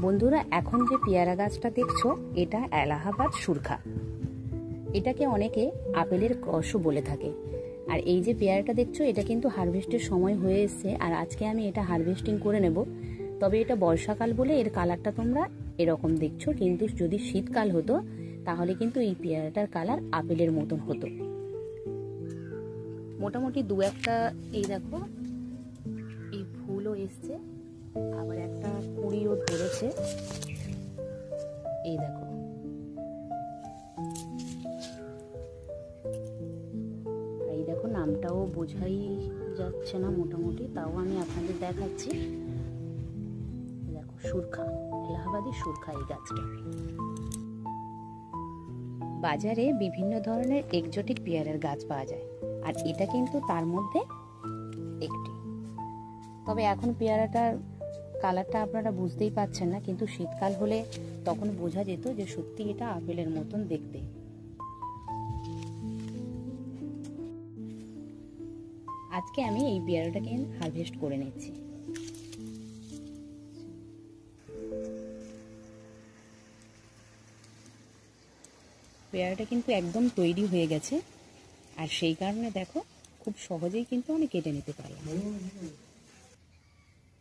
বন্ধুরা, এখন যে পেয়ারা গাছটা দেখছো এটা এলাহাবাদ সুরখা। এটাকে অনেকে আপেলের ক্রসও বলে থাকে। আর এই যে পেয়ারাটা দেখছো এটা কিন্তু হারভেস্টের সময় হয়ে এসছে, আর আজকে আমি এটা হারভেস্টিং করে নেব। তবে এটা বর্ষাকাল বলে এর কালারটা তোমরা এরকম দেখছো, কিন্তু যদি শীতকাল হতো তাহলে কিন্তু এই পেয়ারাটার কালার আপেলের মতন হতো। মোটামুটি দু একটা এই দেখো এই ফুলও এসছে, আবার একটা কুড়িও ধরেছে। এই দেখো, এই দেখো নামটাও বোঝাই যাচ্ছে না মোটামুটি, তাও আমি আপনাদের দেখাচ্ছি। দেখো সুরখা, এলাহাবাদী সুরখা এই গাছটা। বাজারে বিভিন্ন ধরনের এক্সোটিক পেয়ারার গাছ পাওয়া যায়, আর এটা কিন্তু তার মধ্যে একটি। তবে এখন পেয়ারাটার কালারটা আপনারা বুঝতেই পাচ্ছেন না, কিন্তু শীতকাল হলে তখন বোঝা যেত যে সত্যি এটা আপেলের মতন দেখতে। আজকে আমি এই পেয়ারাটাকে হারভেস্ট করে নিচ্ছি। পেয়ারাটা কিন্তু একদম তৈরি হয়ে গেছে, আর সেই কারণে দেখো খুব সহজেই কিন্তু আমি কেটে নিতে পারলাম।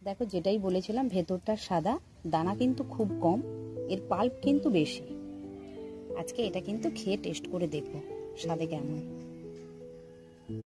দেখো যেটাই বলেছিলাম, ভেতরটা সাদা, দানা কিন্তু খুব কম, এর পাল্প কিন্তু বেশি। আজকে এটা কিন্তু খেয়ে টেস্ট করে দেখবো স্বাদে কেমন।